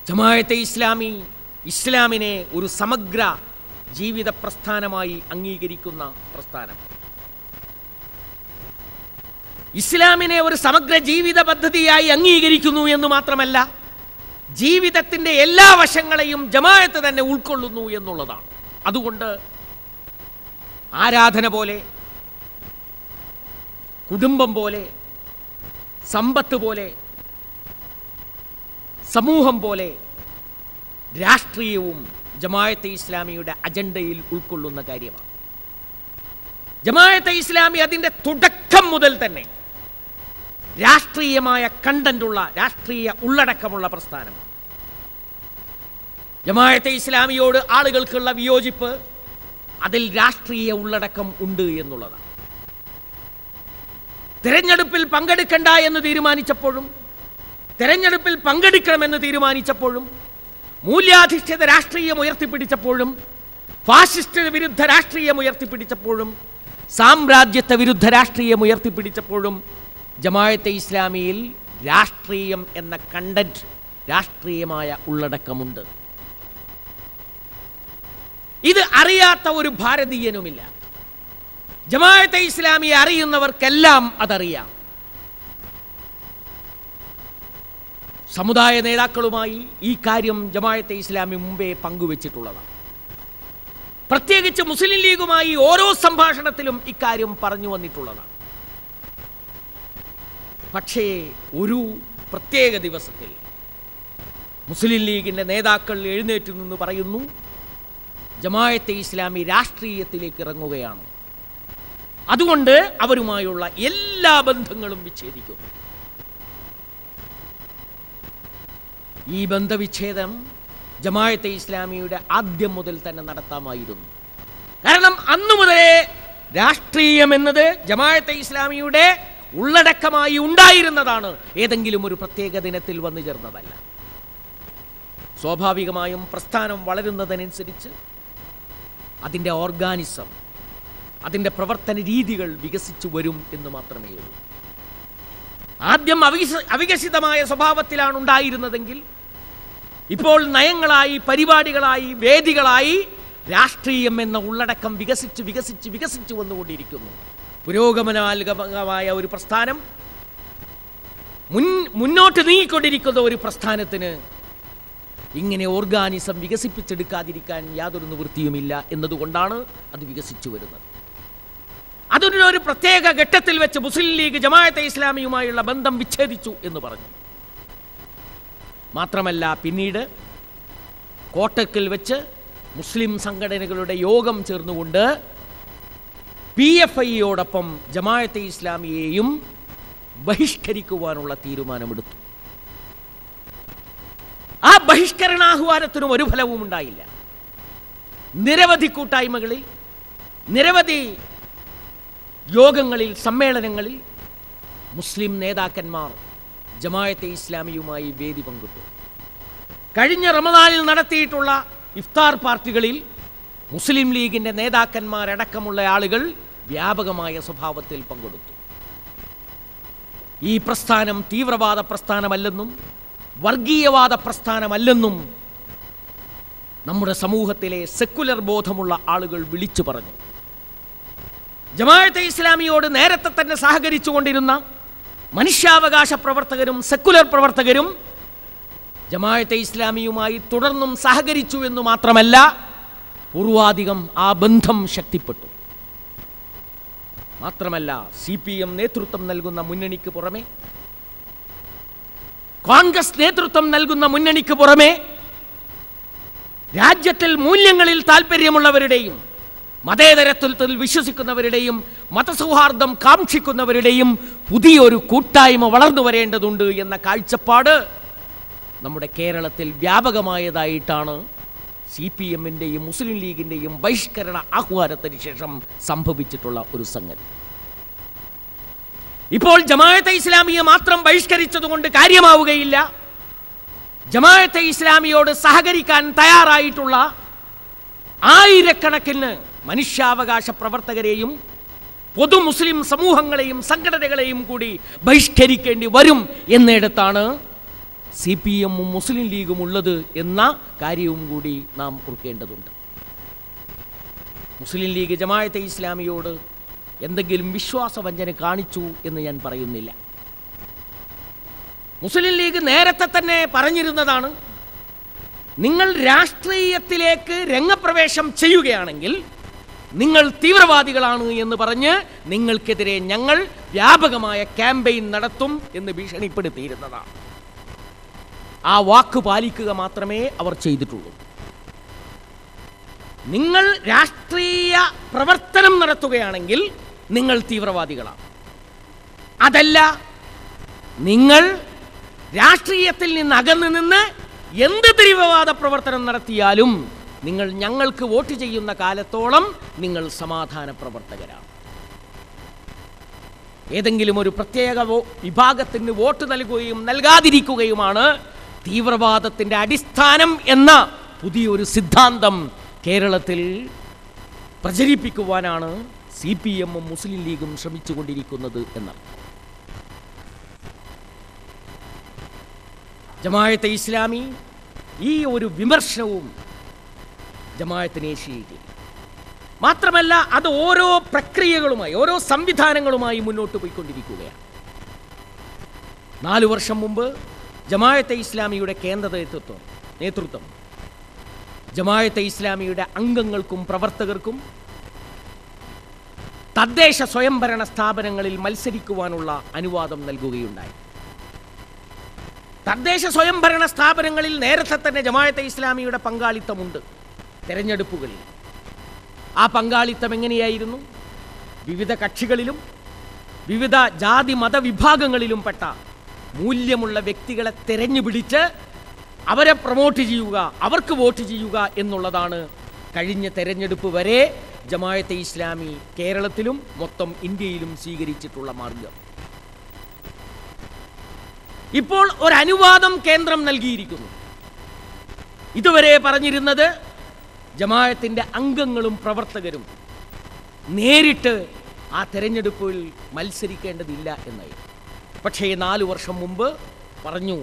ജമാഅത്തെ ഇസ്ലാമി ഇസ്ലാമിനെ ഒരു സമഗ്ര ജീവിത പ്രസ്ഥാനമായി അംഗീകരിക്കുന്ന പ്രസ്ഥാനം. ഇസ്ലാമിനെ ഒരു സമഗ്ര ജീവിത പദ്ധതിയായി അംഗീകരിക്കുന്നു എന്ന് മാത്രമല്ല, ജീവിതത്തിൻ്റെ എല്ലാ വശങ്ങളെയും ജമാഅത്ത് തന്നെ ഉൾക്കൊള്ളുന്നു എന്നുള്ളതാണ്. അതുകൊണ്ട് ആരാധന പോലെ, കുടുംബം പോലെ, സമ്പത്ത് പോലെ, സമൂഹം പോലെ രാഷ്ട്രീയവും ജമാഅത്തെ ഇസ്ലാമിയുടെ അജണ്ടയിൽ ഉൾക്കൊള്ളുന്ന കാര്യമാണ്. ജമാഅത്തെ ഇസ്ലാമി അതിൻ്റെ തുടക്കം മുതൽ തന്നെ രാഷ്ട്രീയമായ കണ്ടന്റുള്ള, രാഷ്ട്രീയ ഉള്ളടക്കമുള്ള പ്രസ്ഥാനമാണ്. ജമാഅത്തെ ഇസ്ലാമിയോട് ആളുകൾക്കുള്ള വിയോജിപ്പ് അതിൽ രാഷ്ട്രീയ ഉള്ളടക്കം ഉണ്ട് എന്നുള്ളതാണ്. തെരഞ്ഞെടുപ്പിൽ പങ്കെടുക്കണ്ട എന്ന് തീരുമാനിച്ചപ്പോഴും, തെരഞ്ഞെടുപ്പിൽ പങ്കെടുക്കണമെന്ന് തീരുമാനിച്ചപ്പോഴും, മൂല്യാധിഷ്ഠിത രാഷ്ട്രീയം ഉയർത്തിപ്പിടിച്ചപ്പോഴും, ഫാസിസ്റ്റ് വിരുദ്ധ രാഷ്ട്രീയം ഉയർത്തിപ്പിടിച്ചപ്പോഴും, സാമ്രാജ്യത്വ വിരുദ്ധ രാഷ്ട്രീയം ഉയർത്തിപ്പിടിച്ചപ്പോഴും ജമാഅത്തെ ഇസ്ലാമിയിൽ രാഷ്ട്രീയം എന്ന കണ്ടന്റ്, രാഷ്ട്രീയമായ ഉള്ളടക്കമുണ്ട്. ഇത് അറിയാത്ത ഒരു ഭാരതീയനുമില്ല. ജമാഅത്തെ ഇസ്ലാമിയെ അറിയുന്നവർക്കെല്ലാം അതറിയാം. സമുദായ നേതാക്കളുമായി ഈ കാര്യം ജമാഅത്തെ ഇസ്ലാമി മുമ്പേ പങ്കുവച്ചിട്ടുള്ളതാണ്. പ്രത്യേകിച്ച് മുസ്ലിം ലീഗുമായി ഓരോ സംഭാഷണത്തിലും ഇക്കാര്യം പറഞ്ഞു വന്നിട്ടുള്ളതാണ്. പക്ഷേ ഒരു പ്രത്യേക ദിവസത്തിൽ മുസ്ലിം ലീഗിൻ്റെ നേതാക്കൾ എഴുന്നേറ്റ് നിന്ന് പറയുന്നു, ജമാഅത്തെ ഇസ്ലാമി രാഷ്ട്രീയത്തിലേക്ക് ഇറങ്ങുകയാണ്, അതുകൊണ്ട് അവരുമായുള്ള എല്ലാ ബന്ധങ്ങളും വിച്ഛേദിക്കുന്നു. ഈ ബന്ധവിച്ഛേദം ജമാഅത്തെ ഇസ്ലാമിയുടെ ആദ്യം മുതൽ തന്നെ നടത്താമായിരുന്നു. കാരണം അന്നു മുതലേ രാഷ്ട്രീയം എന്നത് ജമാഅത്തെ ഇസ്ലാമിയുടെ ഉള്ളടക്കമായി ഉണ്ടായിരുന്നതാണ്, ഏതെങ്കിലും ഒരു പ്രത്യേക ദിനത്തിൽ വന്നു ചേർന്നതല്ല. സ്വാഭാവികമായും പ്രസ്ഥാനം വളരുന്നതിനനുസരിച്ച് അതിൻ്റെ ഓർഗാനിസം, അതിൻ്റെ പ്രവർത്തന രീതികൾ വികസിച്ചു വരും എന്ന് മാത്രമേ ഉള്ളൂ. ആദ്യം അവികസിതമായ സ്വഭാവത്തിലാണ് ഉണ്ടായിരുന്നതെങ്കിൽ ഇപ്പോൾ നയങ്ങളായി, പരിപാടികളായി, വേദികളായി രാഷ്ട്രീയം എന്ന ഉള്ളടക്കം വികസിച്ച് വികസിച്ച് വികസിച്ചു വന്നുകൊണ്ടിരിക്കുന്നു. പുരോഗമനാത്മകമായ ഒരു പ്രസ്ഥാനം, മുന്നോട്ട് നീങ്ങിക്കൊണ്ടിരിക്കുന്ന ഒരു പ്രസ്ഥാനത്തിന് ഇങ്ങനെ ഓർഗാനിസം വികസിപ്പിച്ചെടുക്കാതിരിക്കാൻ യാതൊരു നിവൃത്തിയുമില്ല എന്നതുകൊണ്ടാണ് അത് വികസിച്ചു വരുന്നത്. അതിനൊരു പ്രത്യേക ഘട്ടത്തിൽ വെച്ച് മുസ്ലിം ലീഗ് ജമാഅത്തെ ഇസ്ലാമിയുമായുള്ള ബന്ധം വിച്ഛേദിച്ചു എന്ന് പറഞ്ഞു. മാത്രമല്ല, പിന്നീട് കോട്ടക്കൽ വെച്ച് മുസ്ലിം സംഘടനകളുടെ യോഗം ചേർന്നുകൊണ്ട് PFIയോടൊപ്പം ജമാഅത്തെ ഇസ്ലാമിയെയും ബഹിഷ്കരിക്കുവാനുള്ള തീരുമാനമെടുത്തു. ആ ബഹിഷ്കരണാഹ്വാനത്തിനും ഒരു ഫലവും ഉണ്ടായില്ല. നിരവധി കൂട്ടായ്മകളിൽ, നിരവധി യോഗങ്ങളിൽ, സമ്മേളനങ്ങളിൽ മുസ്ലിം നേതാക്കന്മാർ ജമാഅത്തെ ഇസ്ലാമിയുമായി വേദി പങ്കിട്ടു. കഴിഞ്ഞ റമദാനിൽ നടത്തിയിട്ടുള്ള ഇഫ്താർ പാർട്ടികളിൽ മുസ്ലിം ലീഗിൻ്റെ നേതാക്കന്മാരടക്കമുള്ള ആളുകൾ വ്യാപകമായ സ്വഭാവത്തിൽ പങ്കെടുത്തു. ഈ പ്രസ്ഥാനം തീവ്രവാദ പ്രസ്ഥാനമല്ലെന്നും വർഗീയവാദ പ്രസ്ഥാനമല്ലെന്നും നമ്മുടെ സമൂഹത്തിലെ സെക്കുലർ ബോധമുള്ള ആളുകൾ വിളിച്ചു പറഞ്ഞു. ജമാഅത്തെ ഇസ്ലാമിയോട് നേരത്തെ തന്നെ സഹകരിച്ചുകൊണ്ടിരുന്ന മനുഷ്യാവകാശ പ്രവർത്തകരും സെക്കുലർ പ്രവർത്തകരും ജമാഅത്തെ ഇസ്ലാമിയുമായി തുടർന്നും സഹകരിച്ചു എന്ന് മാത്രമല്ല, പൂർവാധികം ആ ബന്ധം ശക്തിപ്പെട്ടു. മാത്രമല്ല, CPM നേതൃത്വം നൽകുന്ന മുന്നണിക്ക് പുറമെ, കോൺഗ്രസ് നേതൃത്വം നൽകുന്ന മുന്നണിക്ക് പുറമെ, രാജ്യത്തിൽ മൂല്യങ്ങളിൽ താല്പര്യമുള്ളവരുടെയും മതേതരത്വത്തിൽ വിശ്വസിക്കുന്നവരുടെയും മതസൗഹാർദ്ദം കാക്ഷിക്കുന്നവരുടെയും പുതിയൊരു കൂട്ടായ്മ വളർന്നു വരേണ്ടതുണ്ട് എന്ന കാഴ്ചപ്പാട് നമ്മുടെ കേരളത്തിൽ വ്യാപകമായതായിട്ടാണ് CPMൻ്റെയും മുസ്ലിം ലീഗിൻ്റെയും ബഹിഷ്കരണ ആഹ്വാനത്തിന് ശേഷം സംഭവിച്ചിട്ടുള്ള ഒരു സംഗതി. ഇപ്പോൾ ജമാഅത്തെ ഇസ്ലാമിയെ മാത്രം ബഹിഷ്കരിച്ചതുകൊണ്ട് കാര്യമാവുകയില്ല. ജമാഅത്തെ ഇസ്ലാമിയോട് സഹകരിക്കാൻ തയ്യാറായിട്ടുള്ള ആയിരക്കണക്കിന് മനുഷ്യാവകാശ പ്രവർത്തകരെയും പൊതു മുസ്ലിം സമൂഹങ്ങളെയും സംഘടനകളെയും കൂടി ബഹിഷ്കരിക്കേണ്ടി വരും എന്നിടത്താണ് CPM മുസ്ലിം ലീഗും ഉള്ളത് എന്ന കാര്യവും കൂടി നാം ഓർക്കേണ്ടതുണ്ട്. മുസ്ലിം ലീഗ് ജമാഅത്തെ ഇസ്ലാമിയോട് എന്തെങ്കിലും വിശ്വാസവഞ്ചന കാണിച്ചു എന്ന് ഞാൻ പറയുന്നില്ല. മുസ്ലിം ലീഗ് നേരത്തെ തന്നെ പറഞ്ഞിരുന്നതാണ്, നിങ്ങൾ രാഷ്ട്രീയത്തിലേക്ക് രംഗപ്രവേശം ചെയ്യുകയാണെങ്കിൽ നിങ്ങൾ തീവ്രവാദികളാണ് എന്ന് പറഞ്ഞ് നിങ്ങൾക്കെതിരെ ഞങ്ങൾ വ്യാപകമായ ക്യാമ്പയിൻ നടത്തും എന്ന് ഭീഷണിപ്പെടുത്തിയിരുന്നതാണ്. ആ വാക്ക് പാലിക്കുക മാത്രമേ അവർ ചെയ്തിട്ടുള്ളൂ. നിങ്ങൾ രാഷ്ട്രീയ പ്രവർത്തനം നടത്തുകയാണെങ്കിൽ നിങ്ങൾ തീവ്രവാദികളാണ്. അതല്ല, നിങ്ങൾ രാഷ്ട്രീയത്തിൽ നിന്ന് അകന്നു നിന്ന് എന്ത് തീവ്രവാദ പ്രവർത്തനം നടത്തിയാലും നിങ്ങൾ ഞങ്ങൾക്ക് വോട്ട് ചെയ്യുന്ന കാലത്തോളം നിങ്ങൾ സമാധാന പ്രവർത്തകരാണ്. ഏതെങ്കിലും ഒരു പ്രത്യേക വിഭാഗത്തിന് വോട്ട് നൽകുകയും നൽകാതിരിക്കുകയുമാണ് തീവ്രവാദത്തിൻ്റെ അടിസ്ഥാനം എന്ന പുതിയൊരു സിദ്ധാന്തം കേരളത്തിൽ പ്രചരിപ്പിക്കുവാനാണ് CPM മുസ്ലിം ലീഗും ശ്രമിച്ചുകൊണ്ടിരിക്കുന്നത് എന്നാണ്. ജമാഅത്തെ ഇസ്ലാമി ഈ ഒരു വിമർശനവും ജമാഅത്തിനെ ചെയ്തു. മാത്രമല്ല, അത് ഓരോ പ്രക്രിയകളുമായി, ഓരോ സംവിധാനങ്ങളുമായി മുന്നോട്ട് പോയിക്കൊണ്ടിരിക്കുകയാണ്. 4 വർഷം മുമ്പ് ജമാഅത്തെ ഇസ്ലാമിയുടെ കേന്ദ്ര നേതൃത്വം ജമാഅത്തെ ഇസ്ലാമിയുടെ അംഗങ്ങൾക്കും പ്രവർത്തകർക്കും തദ്ദേശ സ്വയംഭരണ സ്ഥാപനങ്ങളിൽ മത്സരിക്കുവാനുള്ള അനുവാദം നൽകുകയുണ്ടായി. തദ്ദേശ സ്വയംഭരണ സ്ഥാപനങ്ങളിൽ നേരത്തെ തന്നെ ജമാഅത്തെ ഇസ്ലാമിയുടെ പങ്കാളിത്തമുണ്ട്. തെരഞ്ഞെടുപ്പുകളിൽ ആ പങ്കാളിത്തം എങ്ങനെയായിരുന്നു? വിവിധ കക്ഷികളിലും വിവിധ ജാതി മതവിഭാഗങ്ങളിലും പെട്ട മൂല്യമുള്ള വ്യക്തികളെ തെരഞ്ഞുപിടിച്ച് അവരെ പ്രൊമോട്ട് ചെയ്യുക, അവർക്ക് വോട്ട് ചെയ്യുക എന്നുള്ളതാണ് കഴിഞ്ഞ തെരഞ്ഞെടുപ്പ് വരെ ജമാഅത്തെ ഇസ്ലാമി കേരളത്തിലും മൊത്തം ഇന്ത്യയിലും സ്വീകരിച്ചിട്ടുള്ള മാർഗം. ഇപ്പോൾ ഒരു അനുവാദം കേന്ദ്രം നൽകിയിരിക്കുന്നു. ഇതുവരെ പറഞ്ഞിരുന്നത് ജമാഅത്തിൻ്റെ അംഗങ്ങളും പ്രവർത്തകരും നേരിട്ട് ആ തെരഞ്ഞെടുപ്പിൽ മത്സരിക്കേണ്ടതില്ല എന്നായി. പക്ഷേ 4 വർഷം മുമ്പ് പറഞ്ഞു,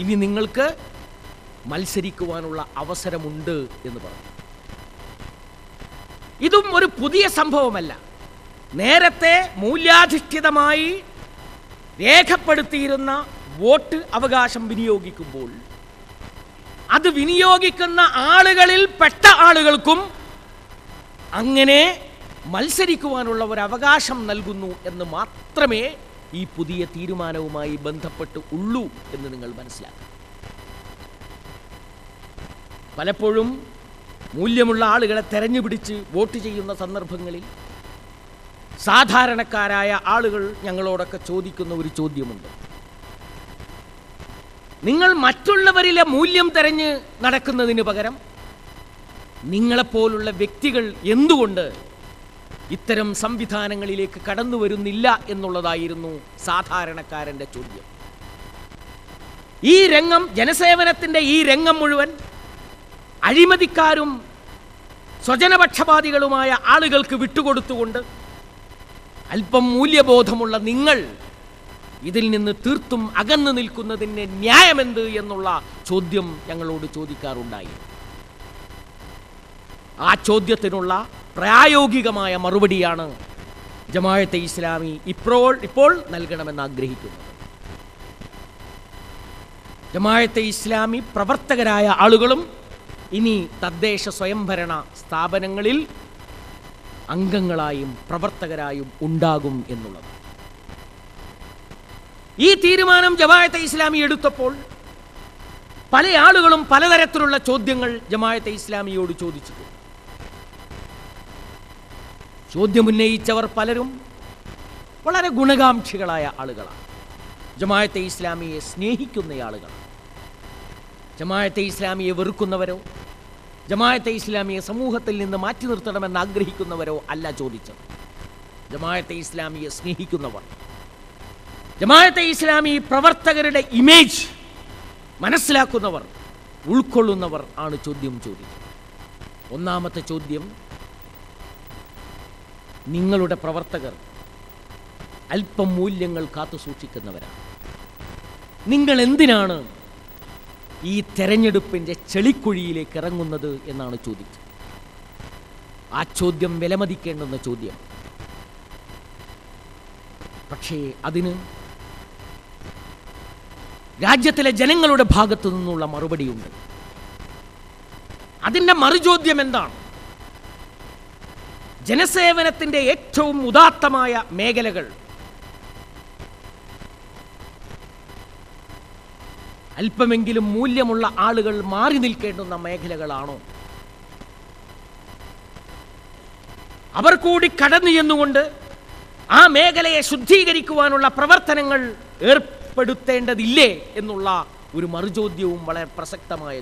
ഇനി നിങ്ങൾക്ക് മത്സരിക്കുവാനുള്ള അവസരമുണ്ട് എന്ന് പറഞ്ഞു. ഇതും ഒരു പുതിയ സംഭവമല്ല. നേരത്തെ മൂല്യാധിഷ്ഠിതമായി രേഖപ്പെടുത്തിയിരുന്ന വോട്ട് അവകാശം വിനിയോഗിക്കുമ്പോൾ അത് വിനിയോഗിക്കുന്ന ആളുകളിൽ പെട്ട ആളുകൾക്കും അങ്ങനെ മത്സരിക്കുവാനുള്ള ഒരു അവകാശം നൽകുന്നു എന്ന് മാത്രമേ ഈ പുതിയ തീരുമാനവുമായി ബന്ധപ്പെട്ട് ഉള്ളൂ എന്ന് നിങ്ങൾ മനസ്സിലാക്കണം. പലപ്പോഴും മൂല്യമുള്ള ആളുകളെ തെരഞ്ഞുപിടിച്ച് വോട്ട് ചെയ്യുന്ന സന്ദർഭങ്ങളിൽ സാധാരണക്കാരായ ആളുകൾ ഞങ്ങളോടൊക്കെ ചോദിക്കുന്ന ഒരു ചോദ്യമുണ്ട്. നിങ്ങൾ മറ്റുള്ളവരിലെ മൂല്യം തെരഞ്ഞ് നടക്കുന്നതിന് പകരം നിങ്ങളെപ്പോലുള്ള വ്യക്തികൾ എന്തുകൊണ്ട് ഇത്തരം സംവിധാനങ്ങളിലേക്ക് കടന്നു വരുന്നില്ല എന്നുള്ളതായിരുന്നു സാധാരണക്കാരൻ്റെ ചോദ്യം. ഈ രംഗം, ജനസേവനത്തിൻ്റെ ഈ രംഗം മുഴുവൻ അഴിമതിക്കാരും സ്വജനപക്ഷപാതികളുമായ ആളുകൾക്ക് വിട്ടുകൊടുത്തുകൊണ്ട് അല്പം മൂല്യബോധമുള്ള നിങ്ങൾ ഇതിൽ നിന്ന് തീർത്തും അകന്നു നിൽക്കുന്നതിന് ന്യായമെന്ത് എന്നുള്ള ചോദ്യം ഞങ്ങളോട് ചോദിക്കാറുണ്ടായി. ആ ചോദ്യത്തിനുള്ള പ്രായോഗികമായ മറുപടിയാണ് ജമാഅത്തെ ഇസ്ലാമി ഇപ്പോൾ നൽകണമെന്ന് ആഗ്രഹിക്കുന്നത്. ജമാഅത്തെ ഇസ്ലാമി പ്രവർത്തകരായ ആളുകളും ഇനി തദ്ദേശ സ്വയംഭരണ സ്ഥാപനങ്ങളിൽ അംഗങ്ങളായും പ്രവർത്തകരായും ഉണ്ടാകും എന്നുള്ളത്. ഈ തീരുമാനം ജമാഅത്തെ ഇസ്ലാമി എടുത്തപ്പോൾ പല ആളുകളും പലതരത്തിലുള്ള ചോദ്യങ്ങൾ ജമാഅത്തെ ഇസ്ലാമിയോട് ചോദിച്ചു. ചോദ്യമുന്നയിച്ചവർ പലരും വളരെ ഗുണകാംക്ഷികളായ ആളുകളാണ്. ജമാഅത്തെ ഇസ്ലാമിയെ സ്നേഹിക്കുന്ന ആളുകളാണ്. ജമാഅത്തെ ഇസ്ലാമിയെ വെറുക്കുന്നവരോ ജമാഅത്തെ ഇസ്ലാമിയെ സമൂഹത്തിൽ നിന്ന് മാറ്റി നിർത്തണമെന്ന് ആഗ്രഹിക്കുന്നവരോ അല്ല ചോദിച്ചത്. ജമാഅത്തെ ഇസ്ലാമിയെ സ്നേഹിക്കുന്നവർ, ജമാഅത്തെ ഇസ്ലാമി പ്രവർത്തകരുടെ ഇമേജ് മനസ്സിലാക്കുന്നവർ, ഉൾക്കൊള്ളുന്നവർ ആണ് ചോദ്യം ചോദിച്ചത്. ഒന്നാമത്തെ ചോദ്യം, നിങ്ങളുടെ പ്രവർത്തകർ അല്പം മൂല്യങ്ങൾ കാത്തു സൂക്ഷിക്കുന്നവരാണ്. നിങ്ങൾ എന്തിനാണ് ഈ തെരഞ്ഞെടുപ്പിൻ്റെ ചെളിക്കുഴിയിലേക്ക് ഇറങ്ങുന്നത് എന്നാണ് ചോദിച്ചത്. ആ ചോദ്യം വിലമതിക്കേണ്ടുന്ന ചോദ്യം. പക്ഷേ അതിന് രാജ്യത്തിലെ ജനങ്ങളുടെ ഭാഗത്തു നിന്നുള്ള മറുപടിയുണ്ട്. അതിൻ്റെ മറുചോദ്യം എന്താണ്? ജനസേവനത്തിൻ്റെ ഏറ്റവും ഉദാത്തമായ മേഖലകൾ അല്പമെങ്കിലും മൂല്യമുള്ള ആളുകൾ മാറി നിൽക്കേണ്ടുന്ന മേഖലകളാണോ? അവർ കൂടി കടന്നു ചെന്നുകൊണ്ട് ആ മേഖലയെ ശുദ്ധീകരിക്കുവാനുള്ള പ്രവർത്തനങ്ങൾ ഏർപ്പെടുത്തേണ്ടതില്ലേ എന്നുള്ള ഒരു മറുചോദ്യവും വളരെ പ്രസക്തമായ